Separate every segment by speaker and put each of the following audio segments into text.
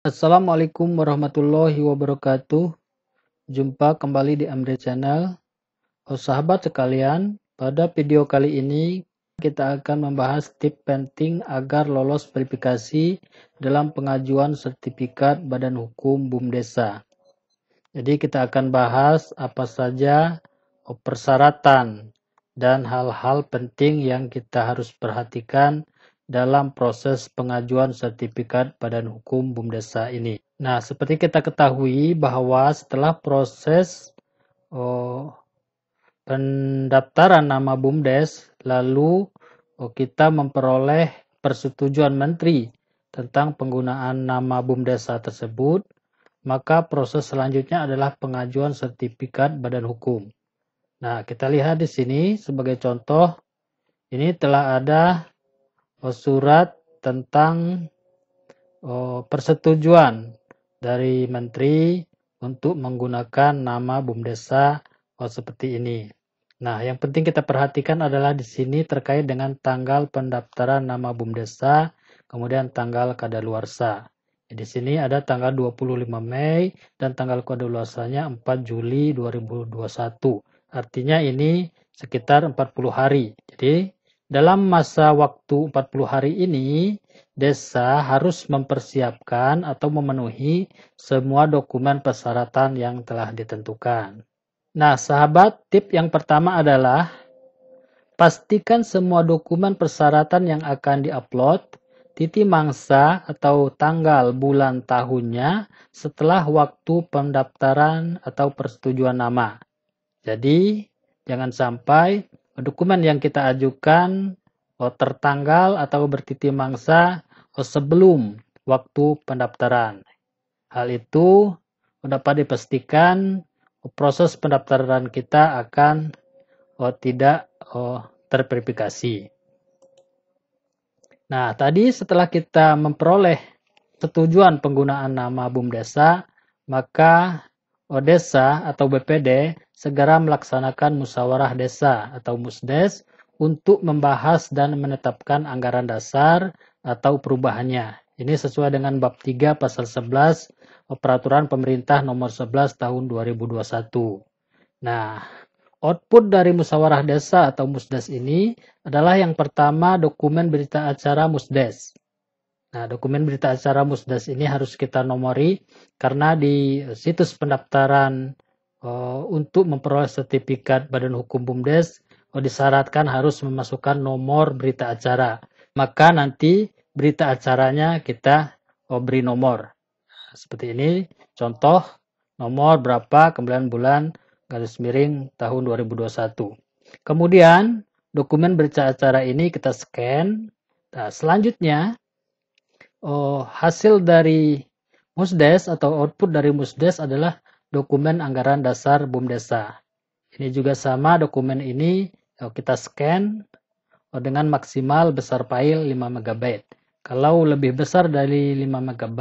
Speaker 1: Assalamualaikum warahmatullahi wabarakatuh. Jumpa kembali di Amri Channel. Sahabat sekalian, pada video kali ini kita akan membahas tips penting agar lolos verifikasi dalam pengajuan sertifikat Badan Hukum BUMDesa. Jadi kita akan bahas apa saja persyaratan dan hal-hal penting yang kita harus perhatikan dalam proses pengajuan sertifikat Badan Hukum BUMDesa ini. Nah, seperti kita ketahui bahwa setelah proses pendaftaran nama BUMDes, lalu kita memperoleh persetujuan Menteri tentang penggunaan nama BUMDesa tersebut, maka proses selanjutnya adalah pengajuan sertifikat Badan Hukum. Nah, kita lihat di sini sebagai contoh, ini telah ada surat tentang persetujuan dari Menteri untuk menggunakan nama BUMDesa seperti ini. Nah, yang penting kita perhatikan adalah di sini terkait dengan tanggal pendaftaran nama BUMDesa, kemudian tanggal kadaluarsa. Di sini ada tanggal 25 Mei dan tanggal kadaluarsanya 4 Juli 2021. Artinya ini sekitar 40 hari. Jadi dalam masa waktu 40 hari ini, desa harus mempersiapkan atau memenuhi semua dokumen persyaratan yang telah ditentukan. Nah, sahabat, tips yang pertama adalah pastikan semua dokumen persyaratan yang akan diupload, titik mangsa atau tanggal bulan tahunnya setelah waktu pendaftaran atau persetujuan nama. Jadi, jangan sampai dokumen yang kita ajukan tertanggal atau bertitik mangsa sebelum waktu pendaftaran. Hal itu dapat dipastikan proses pendaftaran kita akan tidak terverifikasi. Nah, tadi setelah kita memperoleh persetujuan penggunaan nama BUMDesa, maka desa atau BPD segera melaksanakan musyawarah desa atau musdes untuk membahas dan menetapkan anggaran dasar atau perubahannya. Ini sesuai dengan bab 3 pasal 11 Peraturan Pemerintah nomor 11 tahun 2021. Nah, output dari musyawarah desa atau musdes ini adalah yang pertama dokumen berita acara musdes. Nah, dokumen berita acara musdes ini harus kita nomori karena di situs pendaftaran untuk memperoleh sertifikat Badan Hukum BUMDes disyaratkan harus memasukkan nomor berita acara. Maka nanti berita acaranya kita beri nomor. Seperti ini, contoh nomor berapa, kemudian bulan, garis miring tahun 2021. Kemudian dokumen berita acara ini kita scan. Nah, selanjutnya hasil dari musdes atau output dari musdes adalah dokumen anggaran dasar BUMDesa. Ini juga sama, dokumen ini kita scan dengan maksimal besar file 5 MB. Kalau lebih besar dari 5 MB,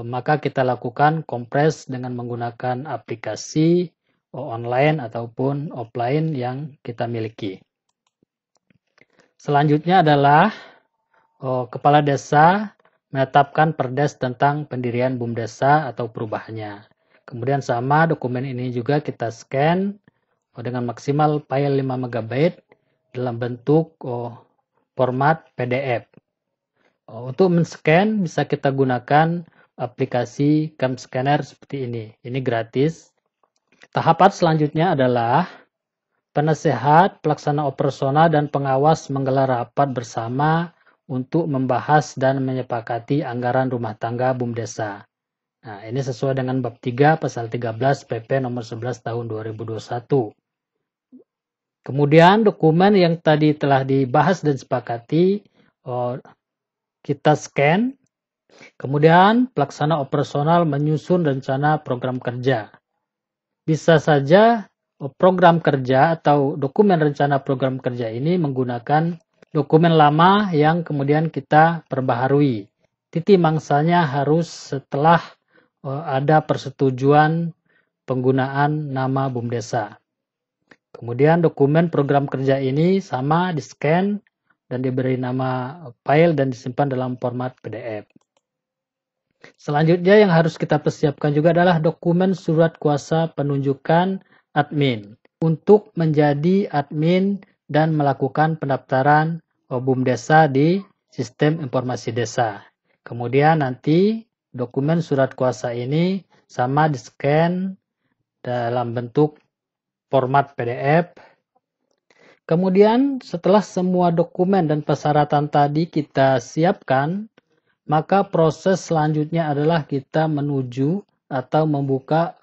Speaker 1: maka kita lakukan kompres dengan menggunakan aplikasi online ataupun offline yang kita miliki. Selanjutnya adalah kepala desa menetapkan perdes tentang pendirian BUMDesa atau perubahannya. Kemudian sama, dokumen ini juga kita scan dengan maksimal file 5 MB dalam bentuk format PDF. Untuk men-scan bisa kita gunakan aplikasi Cam Scanner seperti ini. Ini gratis. Tahapan selanjutnya adalah penasehat, pelaksana operasional, dan pengawas menggelar rapat bersama untuk membahas dan menyepakati anggaran rumah tangga BUMDesa. Nah, ini sesuai dengan bab 3 pasal 13 PP nomor 11 tahun 2021. Kemudian dokumen yang tadi telah dibahas dan sepakati kita scan. Kemudian pelaksana operasional menyusun rencana program kerja. Bisa saja program kerja atau dokumen rencana program kerja ini menggunakan dokumen lama yang kemudian kita perbaharui. Titik mangsanya harus setelah ada persetujuan penggunaan nama BUMDesa. Kemudian dokumen program kerja ini sama di-scan dan diberi nama file dan disimpan dalam format PDF. Selanjutnya yang harus kita persiapkan juga adalah dokumen surat kuasa penunjukan admin untuk menjadi admin dan melakukan pendaftaran BUMDesa di Sistem Informasi Desa. Kemudian nanti dokumen surat kuasa ini sama di-scan dalam bentuk format PDF. Kemudian setelah semua dokumen dan persyaratan tadi kita siapkan, maka proses selanjutnya adalah kita menuju atau membuka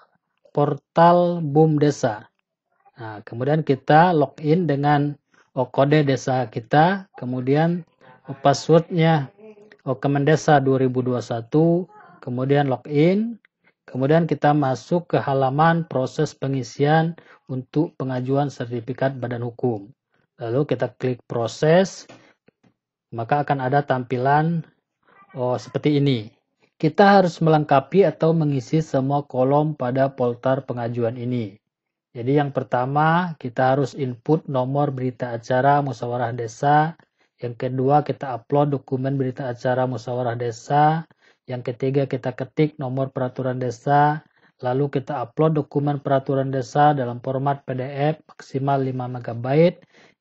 Speaker 1: portal BUMDesa. Nah, kemudian kita login dengan kode desa kita, kemudian passwordnya Kemendesa 2021, kemudian login, kemudian kita masuk ke halaman proses pengisian untuk pengajuan sertifikat badan hukum. Lalu kita klik proses, maka akan ada tampilan seperti ini. Kita harus melengkapi atau mengisi semua kolom pada poltar pengajuan ini. Jadi yang pertama kita harus input nomor berita acara musyawarah desa. Yang kedua kita upload dokumen berita acara musyawarah desa. Yang ketiga kita ketik nomor peraturan desa. Lalu kita upload dokumen peraturan desa dalam format PDF maksimal 5 MB.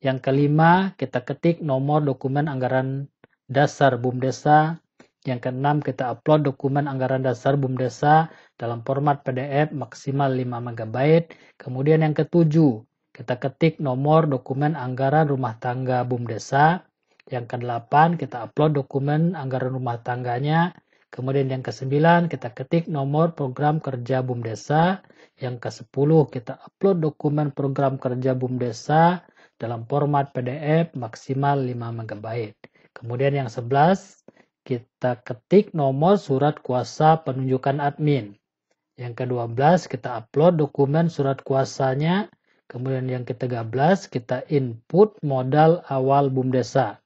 Speaker 1: Yang kelima kita ketik nomor dokumen anggaran dasar BUMDesa. Yang keenam kita upload dokumen anggaran dasar BUMDesa dalam format PDF maksimal 5 MB. Kemudian yang ketujuh, kita ketik nomor dokumen anggaran rumah tangga BUMDesa. Yang kedelapan, kita upload dokumen anggaran rumah tangganya. Kemudian yang kesembilan, kita ketik nomor program kerja BUMDesa. Yang kesepuluh, kita upload dokumen program kerja BUMDesa dalam format PDF maksimal 5 MB. Kemudian yang 11, kita ketik nomor surat kuasa penunjukan admin. Yang ke-12 kita upload dokumen surat kuasanya. Kemudian yang ke-13 kita input modal awal BUMDesa.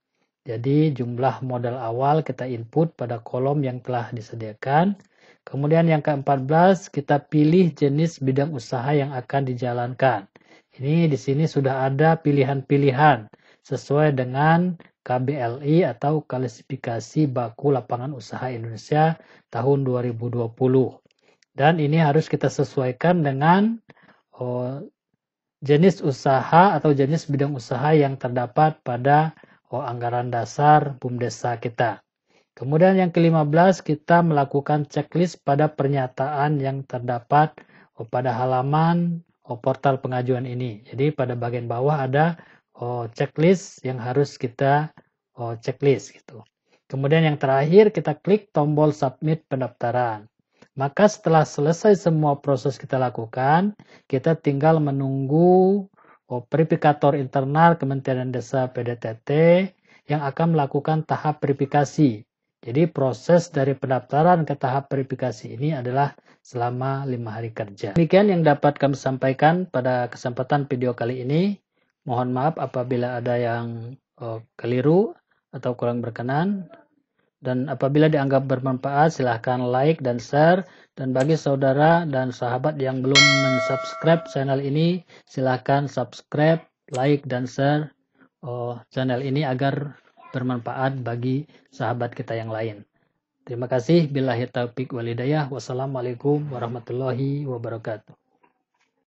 Speaker 1: Jadi jumlah modal awal kita input pada kolom yang telah disediakan. Kemudian yang ke-14 kita pilih jenis bidang usaha yang akan dijalankan. Ini di sini sudah ada pilihan-pilihan sesuai dengan KBLI atau Klasifikasi Baku Lapangan Usaha Indonesia tahun 2020. Dan ini harus kita sesuaikan dengan jenis usaha atau jenis bidang usaha yang terdapat pada anggaran dasar BUMDesa kita. Kemudian yang ke-15 kita melakukan checklist pada pernyataan yang terdapat pada halaman portal pengajuan ini. Jadi pada bagian bawah ada checklist yang harus kita checklist gitu. Kemudian yang terakhir kita klik tombol submit pendaftaran. Maka setelah selesai semua proses kita lakukan, kita tinggal menunggu verifikator internal Kementerian Desa PDTT yang akan melakukan tahap verifikasi. Jadi proses dari pendaftaran ke tahap verifikasi ini adalah selama 5 hari kerja. Demikian yang dapat kami sampaikan pada kesempatan video kali ini. Mohon maaf apabila ada yang keliru atau kurang berkenan. Dan apabila dianggap bermanfaat, silahkan like dan share. Dan bagi saudara dan sahabat yang belum mensubscribe channel ini, silahkan subscribe, like, dan share channel ini agar bermanfaat bagi sahabat kita yang lain. Terima kasih. Billahi taufiq wal hidayah. Wassalamualaikum warahmatullahi wabarakatuh.